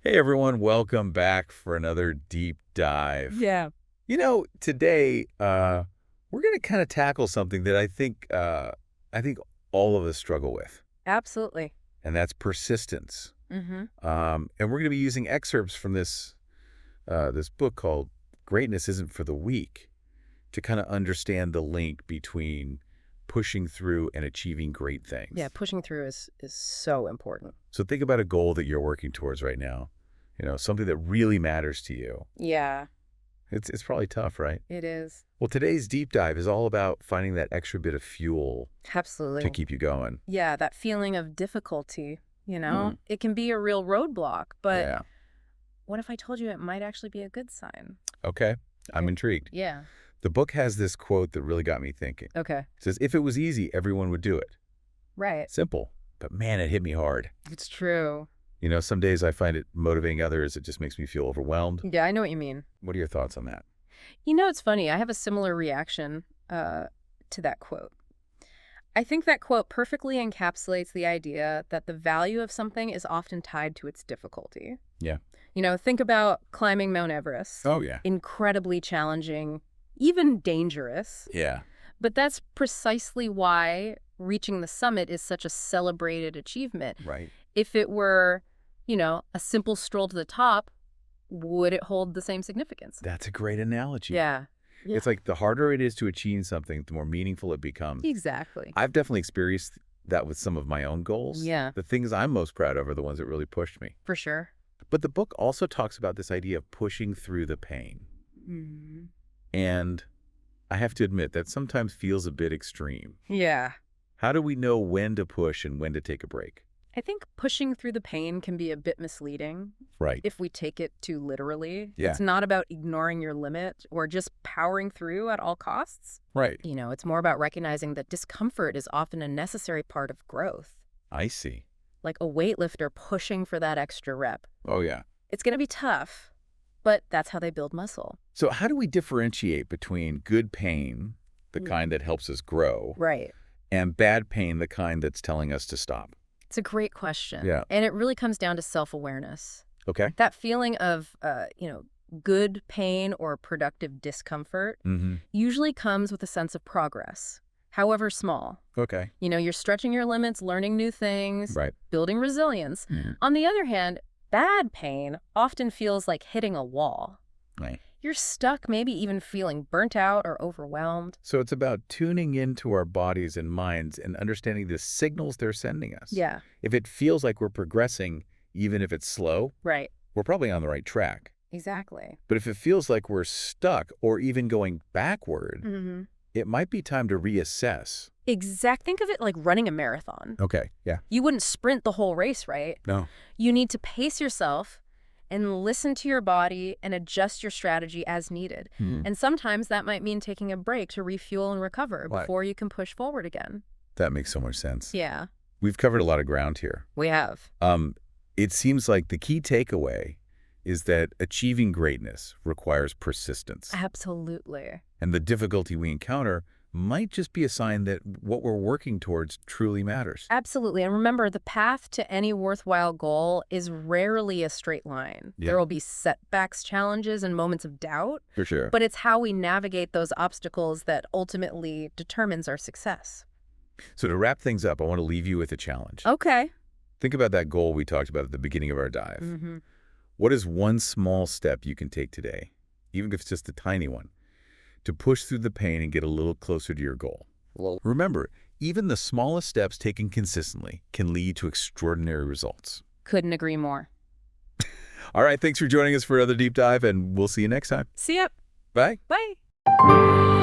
Hey everyone, welcome back for another deep dive. Yeah, Today we're going to kind of tackle something that I think all of us struggle with, absolutely. and that's persistence. Mm-hmm. And we're going to be using excerpts from this book called "Greatness Isn't for the Weak" to kind of understand the link between pushing through and achieving great things. Yeah, pushing through is so important. So think about a goal that you're working towards right now. Something that really matters to you. Yeah, It's probably tough, right? it is. Well, today's deep dive is all about finding that extra bit of fuel to Absolutely. keep you going. Yeah, that feeling of difficulty, Mm. it can be a real roadblock, but Yeah. what if I told you it might actually be a good sign? Okay. I'm Okay. intrigued. Yeah. The book has this quote that really got me thinking. Okay. It says, if it was easy, everyone would do it. Right. Simple, but man, it hit me hard. It's true. Some days I find it motivating, others it just makes me feel overwhelmed. Yeah, I know what you mean. What are your thoughts on that? It's funny. I have a similar reaction to that quote. I think that quote perfectly encapsulates the idea that the value of something is often tied to its difficulty. Yeah. Think about climbing Mount Everest. Oh, yeah. Incredibly challenging, even dangerous. Yeah. But that's precisely why reaching the summit is such a celebrated achievement. Right. If it were, a simple stroll to the top, would it hold the same significance? That's a great analogy. Yeah. It's like the harder it is to achieve something, the more meaningful it becomes. Exactly. I've definitely experienced that with some of my own goals. Yeah. The things I'm most proud of are the ones that really pushed me. For sure. But the book also talks about this idea of pushing through the pain. Mm-hmm. And I have to admit that sometimes feels a bit extreme. Yeah. How do we know when to push and when to take a break? I think pushing through the pain can be a bit misleading Right. if we take it too literally. Yeah. It's not about ignoring your limit or just powering through at all costs. Right. It's more about recognizing that discomfort is often a necessary part of growth. I see. Like a weightlifter pushing for that extra rep. Oh, yeah. It's going to be tough, but that's how they build muscle. So how do we differentiate between good pain, the kind that helps us grow, Right. and bad pain, the kind that's telling us to stop? It's a great question. Yeah. And it really comes down to self-awareness. Okay. That feeling of, good pain or productive discomfort Mm-hmm. usually comes with a sense of progress, however small. Okay. You're stretching your limits, learning new things, Right. building resilience. Mhm. On the other hand, bad pain often feels like hitting a wall. Right. You're stuck, maybe even feeling burnt out or overwhelmed. So it's about tuning into our bodies and minds and understanding the signals they're sending us. Yeah, If it feels like we're progressing, even if it's slow, right. we're probably on the right track. Exactly. But if it feels like we're stuck or even going backward, Mm-hmm. it might be time to reassess. Think of it like running a marathon. Okay. Yeah. You wouldn't sprint the whole race, right? No. You need to pace yourself and listen to your body and adjust your strategy as needed. And sometimes that might mean taking a break to refuel and recover Right. before you can push forward again. That makes so much sense. Yeah, We've covered a lot of ground here. we have. It seems like the key takeaway is that achieving greatness requires persistence. Absolutely. And the difficulty we encounter might just be a sign that what we're working towards truly matters. Absolutely. And remember, the path to any worthwhile goal is rarely a straight line. Yeah. There will be setbacks, challenges, and moments of doubt, For sure. but it's how we navigate those obstacles that ultimately determines our success. So to wrap things up, I want to leave you with a challenge. Okay. Think about that goal we talked about at the beginning of our dive. Mm-hmm. What is one small step you can take today, even if it's just a tiny one, to push through the pain and get a little closer to your goal? Well, remember, even the smallest steps taken consistently can lead to extraordinary results. Couldn't agree more. All right, thanks for joining us for another deep dive, and we'll see you next time. See ya. Bye. Bye.